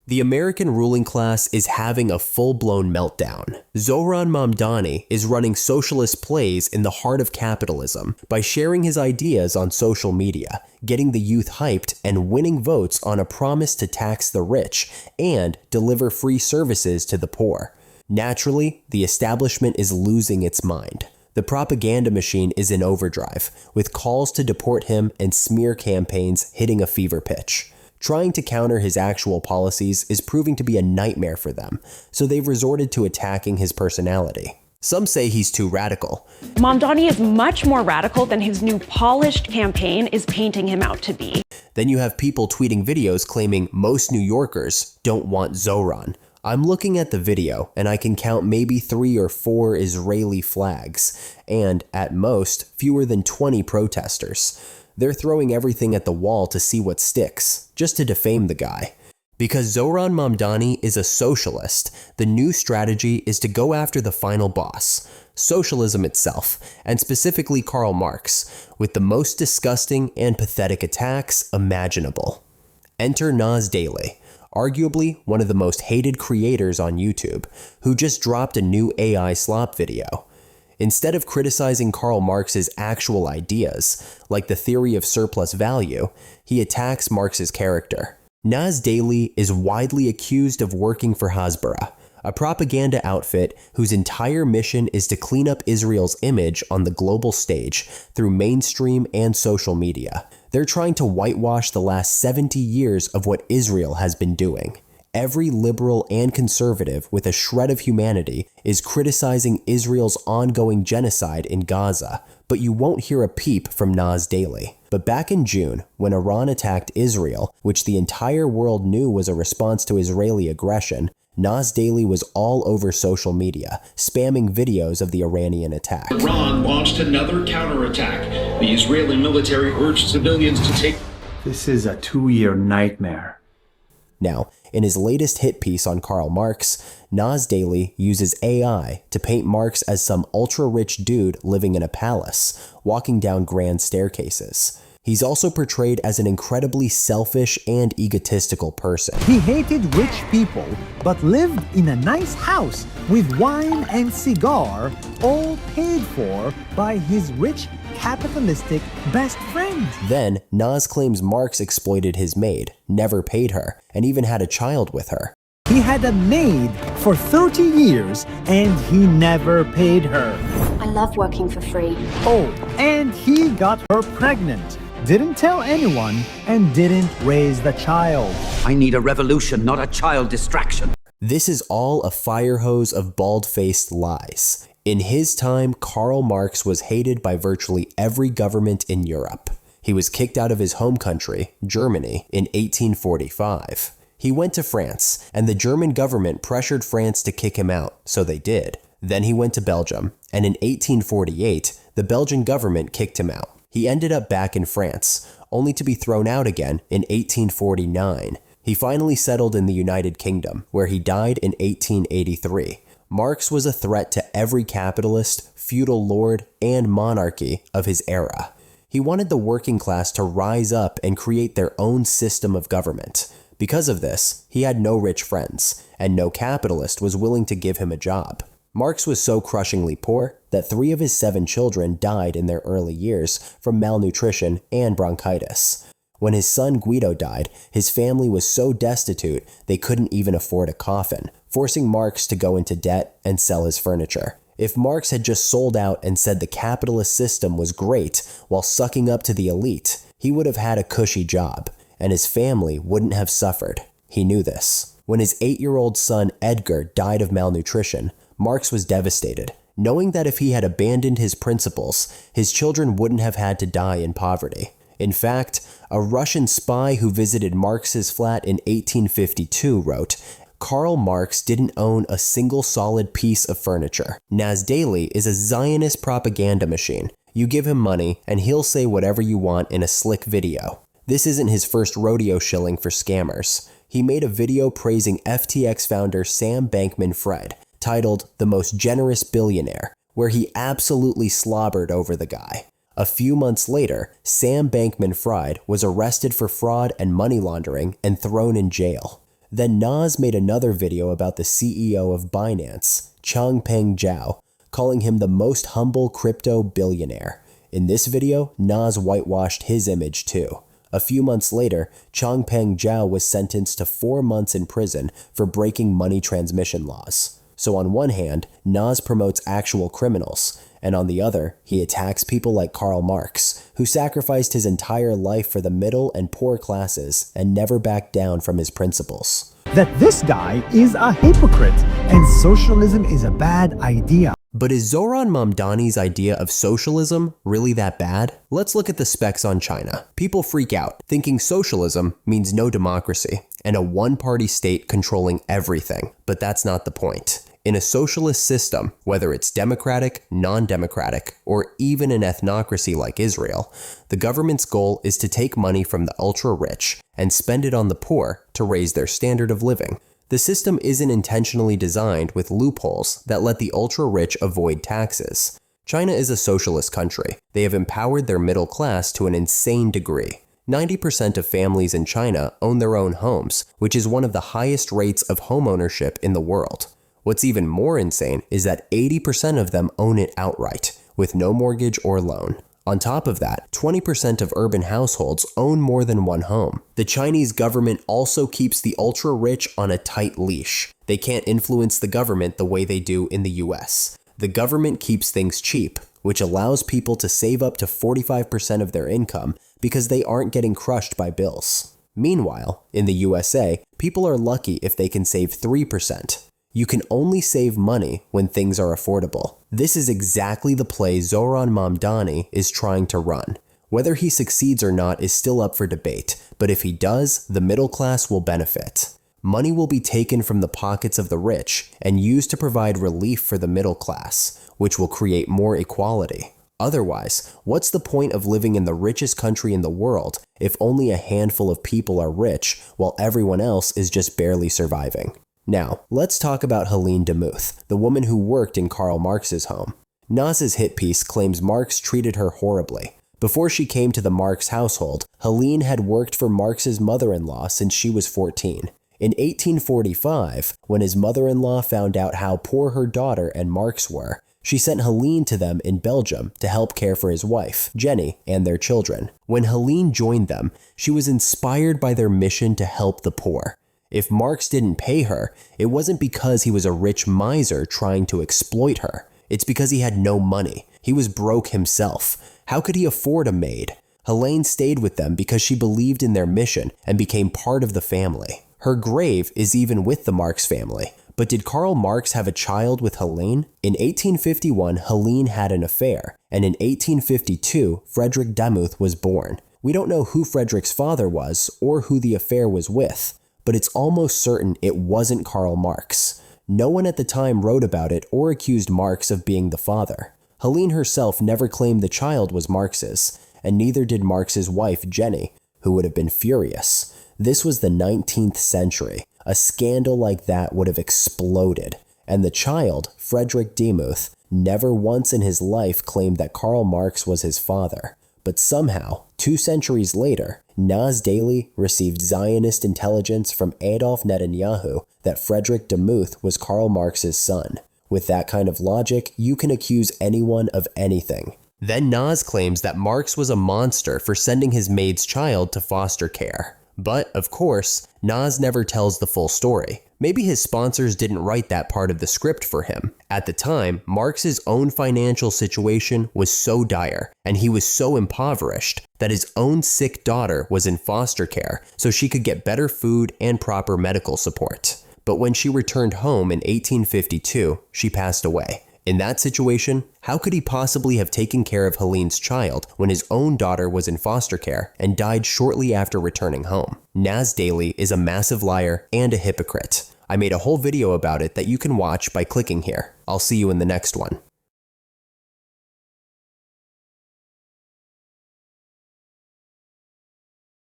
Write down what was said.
The American ruling class is having a full-blown meltdown. Zohran Mamdani is running socialist plays in the heart of capitalism by sharing his ideas on social media, getting the youth hyped, and winning votes on a promise to tax the rich and deliver free services to the poor. Naturally, the establishment is losing its mind. The propaganda machine is in overdrive, with calls to deport him and smear campaigns hitting a fever pitch. Trying to counter his actual policies is proving to be a nightmare for them, so they've resorted to attacking his personality. Some say he's too radical. Mamdani is much more radical than his new polished campaign is painting him out to be. Then you have people tweeting videos claiming most New Yorkers don't want Zohran. I'm looking at the video and I can count maybe 3 or 4 Israeli flags, and at most, fewer than 20 protesters. They're throwing everything at the wall to see what sticks, just to defame the guy. Because Zohran Mamdani is a socialist, the new strategy is to go after the final boss, socialism itself, and specifically Karl Marx, with the most disgusting and pathetic attacks imaginable. Enter Nas Daily, arguably one of the most hated creators on YouTube, who just dropped a new AI slop video. Instead of criticizing Karl Marx's actual ideas, like the theory of surplus value, he attacks Marx's character. Nas Daily is widely accused of working for Hasbara, a propaganda outfit whose entire mission is to clean up Israel's image on the global stage through mainstream and social media. They're trying to whitewash the last 70 years of what Israel has been doing. Every liberal and conservative with a shred of humanity is criticizing Israel's ongoing genocide in Gaza, but you won't hear a peep from Nas Daily. But back in June, when Iran attacked Israel, which the entire world knew was a response to Israeli aggression, Nas Daily was all over social media, spamming videos of the Iranian attack. Iran launched another counterattack. The Israeli military urged civilians to take... This is a 2-year nightmare. Now, in his latest hit piece on Karl Marx, Nas Daily uses AI to paint Marx as some ultra-rich dude living in a palace, walking down grand staircases. He's also portrayed as an incredibly selfish and egotistical person. He hated rich people, but lived in a nice house with wine and cigar, all paid for by his rich, capitalistic best friend. Then, Nas claims Marx exploited his maid, never paid her, and even had a child with her. He had a maid for 30 years, and he never paid her. I love working for free. Oh, and he got her pregnant. Didn't tell anyone, and didn't raise the child. I need a revolution, not a child distraction. This is all a firehose of bald-faced lies. In his time, Karl Marx was hated by virtually every government in Europe. He was kicked out of his home country, Germany, in 1845. He went to France, and the German government pressured France to kick him out, so they did. Then he went to Belgium, and in 1848, the Belgian government kicked him out. He ended up back in France, only to be thrown out again in 1849. He finally settled in the United Kingdom, where he died in 1883. Marx was a threat to every capitalist, feudal lord, and monarchy of his era. He wanted the working class to rise up and create their own system of government. Because of this, he had no rich friends, and no capitalist was willing to give him a job. Marx was so crushingly poor that 3 of his 7 children died in their early years from malnutrition and bronchitis. When his son Guido died, his family was so destitute they couldn't even afford a coffin, forcing Marx to go into debt and sell his furniture. If Marx had just sold out and said the capitalist system was great while sucking up to the elite, he would have had a cushy job, and his family wouldn't have suffered. He knew this. When his 8-year-old son Edgar died of malnutrition, Marx was devastated, knowing that if he had abandoned his principles, his children wouldn't have had to die in poverty. In fact, a Russian spy who visited Marx's flat in 1852 wrote, Karl Marx didn't own a single solid piece of furniture. Nas Daily is a Zionist propaganda machine. You give him money, and he'll say whatever you want in a slick video. This isn't his first rodeo shilling for scammers. He made a video praising FTX founder Sam Bankman-Fried, titled The Most Generous Billionaire, where he absolutely slobbered over the guy. A few months later, Sam Bankman-Fried was arrested for fraud and money laundering and thrown in jail. Then Nas made another video about the CEO of Binance, Changpeng Zhao, calling him the most humble crypto billionaire. In this video, Nas whitewashed his image too. A few months later, Changpeng Zhao was sentenced to 4 months in prison for breaking money transmission laws. So on one hand, Nas promotes actual criminals, and on the other, he attacks people like Karl Marx, who sacrificed his entire life for the middle and poor classes and never backed down from his principles. That this guy is a hypocrite and socialism is a bad idea. But is Zohran Mamdani's idea of socialism really that bad? Let's look at the specs on China. People freak out, thinking socialism means no democracy and a one-party state controlling everything. But that's not the point. In a socialist system, whether it's democratic, non-democratic, or even an ethnocracy like Israel, the government's goal is to take money from the ultra-rich and spend it on the poor to raise their standard of living. The system isn't intentionally designed with loopholes that let the ultra-rich avoid taxes. China is a socialist country. They have empowered their middle class to an insane degree. 90% of families in China own their own homes, which is one of the highest rates of homeownership in the world. What's even more insane is that 80% of them own it outright, with no mortgage or loan. On top of that, 20% of urban households own more than one home. The Chinese government also keeps the ultra-rich on a tight leash. They can't influence the government the way they do in the US. The government keeps things cheap, which allows people to save up to 45% of their income because they aren't getting crushed by bills. Meanwhile, in the USA, people are lucky if they can save 3%. You can only save money when things are affordable. This is exactly the play Zohran Mamdani is trying to run. Whether he succeeds or not is still up for debate, but if he does, the middle class will benefit. Money will be taken from the pockets of the rich and used to provide relief for the middle class, which will create more equality. Otherwise, what's the point of living in the richest country in the world if only a handful of people are rich while everyone else is just barely surviving? Now, let's talk about Helene Demuth, the woman who worked in Karl Marx's home. Nas's hit piece claims Marx treated her horribly. Before she came to the Marx household, Helene had worked for Marx's mother-in-law since she was 14. In 1845, when his mother-in-law found out how poor her daughter and Marx were, she sent Helene to them in Belgium to help care for his wife, Jenny, and their children. When Helene joined them, she was inspired by their mission to help the poor. If Marx didn't pay her, it wasn't because he was a rich miser trying to exploit her. It's because he had no money. He was broke himself. How could he afford a maid? Helene stayed with them because she believed in their mission and became part of the family. Her grave is even with the Marx family. But did Karl Marx have a child with Helene? In 1851, Helene had an affair, and in 1852, Helene Demuth was born. We don't know who Frederick's father was or who the affair was with, but it's almost certain it wasn't Karl Marx. No one at the time wrote about it or accused Marx of being the father. Helene herself never claimed the child was Marx's, and neither did Marx's wife, Jenny, who would have been furious. This was the 19th century. A scandal like that would have exploded, and the child, Helene Demuth, never once in his life claimed that Karl Marx was his father. But somehow, 2 centuries later, Nas Daily received Zionist intelligence from Adolf Netanyahu that Helene Demuth was Karl Marx's son. With that kind of logic, you can accuse anyone of anything. Then Nas claims that Marx was a monster for sending his maid's child to foster care. But, of course, Nas never tells the full story. Maybe his sponsors didn't write that part of the script for him. At the time, Marx's own financial situation was so dire, and he was so impoverished, that his own sick daughter was in foster care so she could get better food and proper medical support. But when she returned home in 1852, she passed away. In that situation, how could he possibly have taken care of Helene's child when his own daughter was in foster care and died shortly after returning home? Nas Daily is a massive liar and a hypocrite. I made a whole video about it that you can watch by clicking here. I'll see you in the next one.